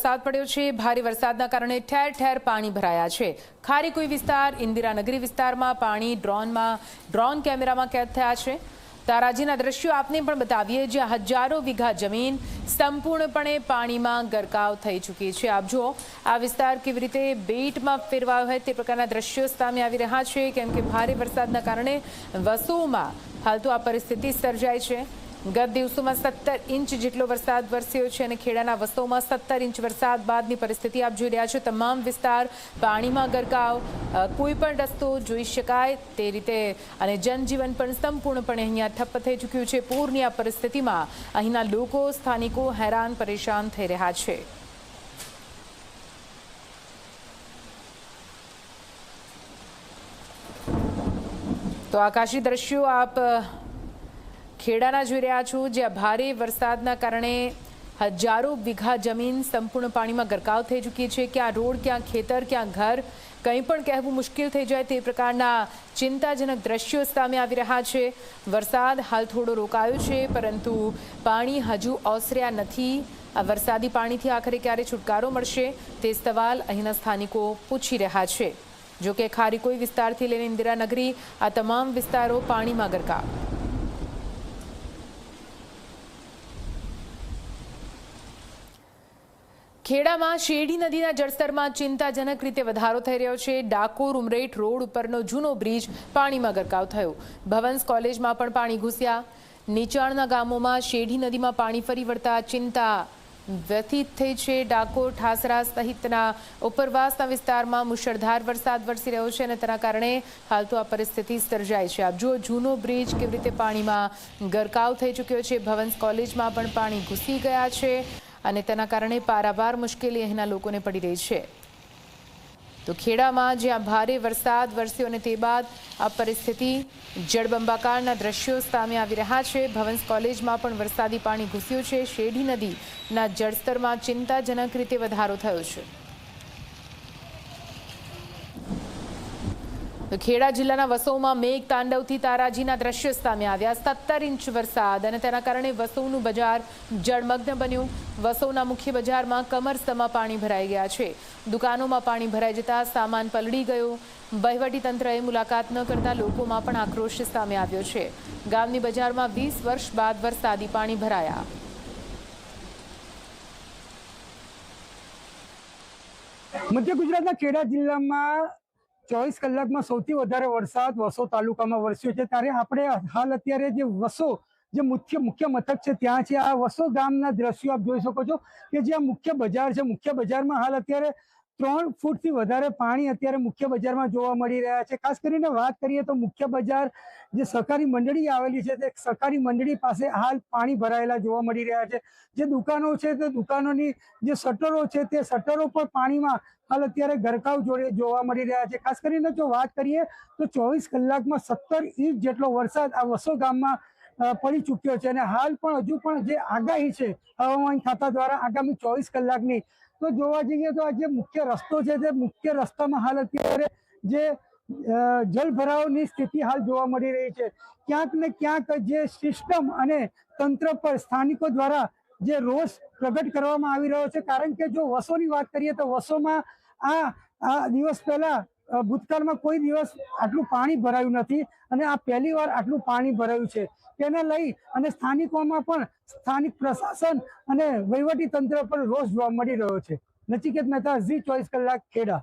વરસાદ પડ્યો છે। ભારે વરસાદના કારણે ઠેર ઠેર પાણી ભરાયા છે। ખારીકુઈ વિસ્તાર, ઇન્દિરાનગરી વિસ્તારમાં પાણી ડ્રોન કેમેરામાં કેદ થયા છે। તારાજીના દ્રશ્યો આપને પણ બતાવીએ, જ્યાં હજારો વીઘા જમીન સંપૂર્ણપણે પાણીમાં ગરકાવ થઈ ચૂકી છે। આપ જુઓ આ વિસ્તાર કેવી રીતે બેટમાં ફેરવાયો હોય તે પ્રકારના દ્રશ્યો સામે આવી રહ્યા છે, કેમ કે ભારે વરસાદના કારણે વસોમાં હાલ તો આ પરિસ્થિતિ સર્જાઈ છે। ગત દિવસોમાં 17 ઇંચ જેટલો વરસાદ વરસ્યો છે અને ખેડાના વસોમાં 17 ઇંચ વરસાદ બાદની પરિસ્થિતિ આપ જોઈ રહ્યા છો। તમામ વિસ્તાર પાણીમાં ગરકાવ, કોઈ પણ રસ્તો જોઈ શકાય તે રીતે અને જનજીવન પણ સંપૂર્ણપણે અહીંયા ઠપ્પ થઈ ચૂક્યું છે। પૂરની આ પરિસ્થિતિમાં અહીંના લોકો, સ્થાનિકો હેરાન પરેશાન થઈ રહ્યા છે। તો આકાશી દ્રશ્યો આપ ખેડાના જોઈ રહ્યા છો, જ્યાં ભારે વરસાદના કારણે હજારો વીઘા જમીન સંપૂર્ણ પાણીમાં ગરકાવ થઈ ચૂકી છે। ક્યાં રોડ, ક્યાં ખેતર, ક્યાં ઘર, કંઈ પણ કહેવું મુશ્કેલ થઈ જાય તે પ્રકારના ચિંતાજનક દ્રશ્યો સામે આવી રહ્યા છે। વરસાદ હાલ થોડો રોકાયો છે, પરંતુ પાણી હજુ ઓસર્યા નથી। આ વરસાદી પાણીથી આખરે ક્યારે છુટકારો મળશે તે સવાલ અહીંના સ્થાનિકો પૂછી રહ્યા છે। જોકે ખારીકોઈ વિસ્તારથી લઈને ઇન્દિરાનગરી આ તમામ વિસ્તારો પાણીમાં ગરકાવ। ખેડામાં શેરડી નદીના જળસ્તરમાં ચિંતાજનક રીતે વધારો થઈ રહ્યો છે। ડાકોર ઉમરેઠ રોડ ઉપરનો જૂનો બ્રિજ પાણીમાં ગરકાવ થયો। ભવન્સ કોલેજમાં પણ પાણી ઘૂસ્યા। નીચાણના ગામોમાં શેરડી નદીમાં પાણી ફરી વળતા ચિંતા વ્યથિત થઈ છે। ડાકોર, ઠાસરા સહિતના ઉપરવાસના વિસ્તારમાં મુશળધાર વરસાદ વરસી રહ્યો છે અને તેના કારણે હાલ તો આ પરિસ્થિતિ સર્જાઈ છે। આપ જુઓ જૂનો બ્રિજ કેવી રીતે પાણીમાં ગરકાવ થઈ ચૂક્યો છે। ભવન્સ કોલેજમાં પણ પાણી ઘૂસી ગયા છે અને તેના કારણે પારાવાર મુશ્કેલી અહીંના લોકોને પડી રહી છે। તો ખેડામાં જ્યાં ભારે વરસાદ વરસ્યો અને તે બાદ આ પરિસ્થિતિ જળબંબાકારના દ્રશ્યો સામે આવી રહ્યા છે। ભવન્સ કોલેજમાં પણ વરસાદી પાણી ઘૂસ્યું છે। શેરડી નદીના જળસ્તરમાં ચિંતાજનક રીતે વધારો થયો છે। ખેડા જિલ્લાના વસોમાં મેઘ તાંડવથી તારાજીના દ્રશ્યો સામે આવ્યા। 17 ઇંચ વરસાદ અને તેના કારણે વસોનું બજાર જળમગ્ન બન્યું। વસોના મુખ્ય બજારમાં કમરસમાં પાણી ભરાઈ ગયા છે। દુકાનોમાં પાણી ભરાઈ જતા સામાન પલળી ગયો। વહીવટીતંત્રએ મુલાકાત ન કરતા લોકોમાં પણ આક્રોશ સામે આવ્યો છે। ગામની બજારમાં 20 વર્ષ બાદ વરસાદી પાણી ભરાયા। મધ્ય ગુજરાતના ખેડા જિલ્લામાં 24 કલાકમાં સૌથી વધારે વરસાદ વસો તાલુકામાં વરસ્યો છે। ત્યારે આપણે હાલ અત્યારે જે વસો જે મુખ્ય મથક છે ત્યાં છે। આ વસો ગામના દ્રશ્યો આપ જોઈ શકો છો કે જ્યાં મુખ્ય બજાર છે। મુખ્ય બજારમાં હાલ અત્યારે 3 ફૂટથી વધારે પાણી અત્યારે મુખ્ય બજારમાં જોવા મળી રહ્યા છે। ખાસ કરીને વાત કરીએ તો મુખ્ય બજાર જે સહકારી મંડળી આવેલી છે તે સહકારી મંડળી પાસે હાલ પાણી ભરાયેલા જોવા મળી રહ્યા છે। જે દુકાનો છે તે દુકાનોની જે શટરો છે તે શટરો પણ પાણીમાં હાલ અત્યારે ગરકાવ જોવા મળી રહ્યા છે। ખાસ કરીને જો વાત કરીએ તો 24 કલાકમાં 17 ઇંચ જેટલો વરસાદ આ વસો ગામમાં પડી ચૂક્યો છે અને હાલ પણ હજુ પણ જે આગાહી છે હવામાન ખાતા દ્વારા આગામી 24 કલાકની, તો જોવા જઈએ તો આ જે મુખ્ય રસ્તો છે તે મુખ્ય રસ્તામાં હાલ અત્યારે જે જળભરાવની સ્થિતિ હાલ જોવા મળી રહી છે। ક્યાંક ને ક્યાંક જે સિસ્ટમ અને તંત્ર પર સ્થાનિકો દ્વારા જે રોષ પ્રગટ કરવામાં આવી રહ્યો છે। કારણ કે જો વસોની વાત કરીએ તો વસોમાં આ દિવસ પહેલા ભૂતકાળમાં કોઈ દિવસ આટલું પાણી ભરાયું નથી અને આ પહેલી વાર આટલું પાણી ભરાયું છે। તેને લઈ અને સ્થાનિકોમાં પણ સ્થાનિક પ્રશાસન અને વહીવટી તંત્ર પર રોષ જોવા મળી રહ્યો છે। નચિકેત મહેતા, ઝી 24 કલાક, ખેડા।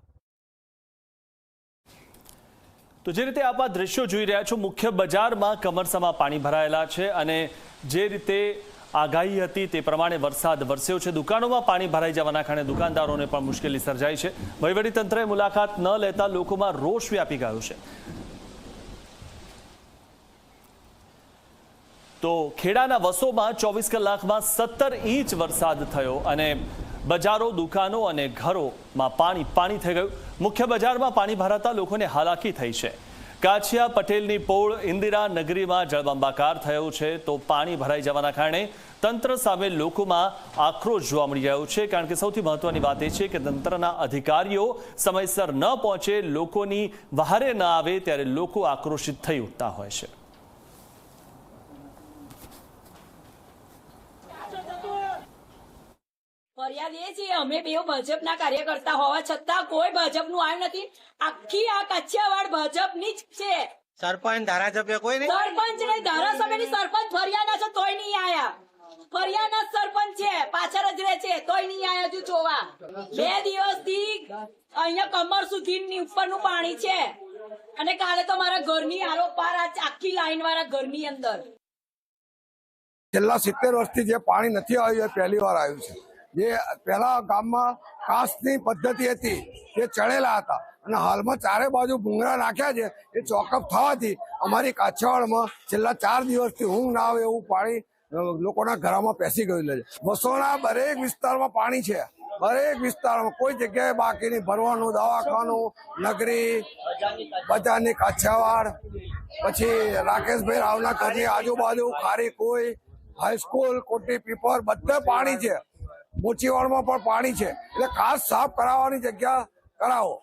તો જે રીતે આપ આ દ્રશ્યો જોઈ રહ્યા છો, મુખ્ય બજારમાં કમરસામાં પાણી ભરાયેલા છે અને જે રીતે આગાહી હતી તે પ્રમાણે વરસાદ વરસ્યો છે। દુકાનોમાં પાણી ભરાઈ જવાના કારણે દુકાનદારોને પણ મુશ્કેલી સર્જાઈ છે। વહીવટીતંત્રએ મુલાકાત ન લેતા લોકોમાં રોષ વ્યાપી ગયો છે। તો ખેડાના વસોમાં 24 કલાકમાં 17 ઇંચ વરસાદ થયો અને બજારો, દુકાનો અને ઘરોમાં પાણી થઈ ગયું। મુખ્ય બજારમાં પાણી ભરાતા લોકોને હાલાકી થઈ છે। કાછિયા પટેલની પોળ ઇન્દિરાનગરીમાં જળબંબાકાર થયો છે। તો પાણી ભરાઈ જવાના કારણે તંત્ર સામે લોકોમાં આક્રોશ જોવા મળી રહ્યો છે। કારણ કે સૌથી મહત્વની વાત એ છે કે તંત્રના અધિકારીઓ સમયસર ન પહોંચે, લોકોની વહારે ન આવે ત્યારે લોકો આક્રોશિત થઈ ઉઠતા હોય છે। ફરિયાદ ફરિયાદ એ છે અમે બે ભાજપના કાર્યકર્તા હોવા છતાં કોઈ ભાજપનું આવ્યું નથી. આખી આ કાછિયાવાડ ભાજપની જ છે. સરપંચ ધારાસભ્ય કોઈ નહીં. સરપંચ ને ધારાસભ્યની સરપંચ ફરિયાના છે તોય નહીં આયા. ફરિયાના સરપંચ છે પાછળ જ રહે છે તોય નહીં આયા હજુ જોવા. 2 દિવસથી અહીંયા કમર સુધીની ઉપરનું પાણી છે અને કાલે તો મારા ઘરની આરો પાર આખી લાઈન વાળા ઘરની અંદર. છેલ્લા 70 વર્ષથી જે પાણી નથી આવ્યું એ પહેલી વાર આવ્યું છે. જે પહેલા ગામમાં કાસ્ટની પદ્ધતિ હતી તે ચડેલા હતા અને હાલમાં ચારે બાજુ ભૂંગળા નાખ્યા છે. એ ચોકઅપ થવાથી અમારી કાછિયાવાડમાં છેલ્લા 4 દિવસથી ઊંઘ ના આવે એવું પાણી લોકોના ઘરમાં પેસી ગયું છે. વસોના દરેક વિસ્તારમાં પાણી છે. દરેક વિસ્તારમાં કોઈ જગ્યાએ બાકી નહીં. ભરવાનું, દવાખાનું, નગરી, બજારની કાછિયાવાડ, પછી રાકેશભાઈ રાવના ઘરની આજુબાજુ ખારી કોઈ હાઈસ્કૂલ, કોટી પીપર બધે પાણી છે. મોચીવાડમાં પણ પાણી છે. એટલે ખાસ સાફ કરાવવાની જગ્યા કરાવો.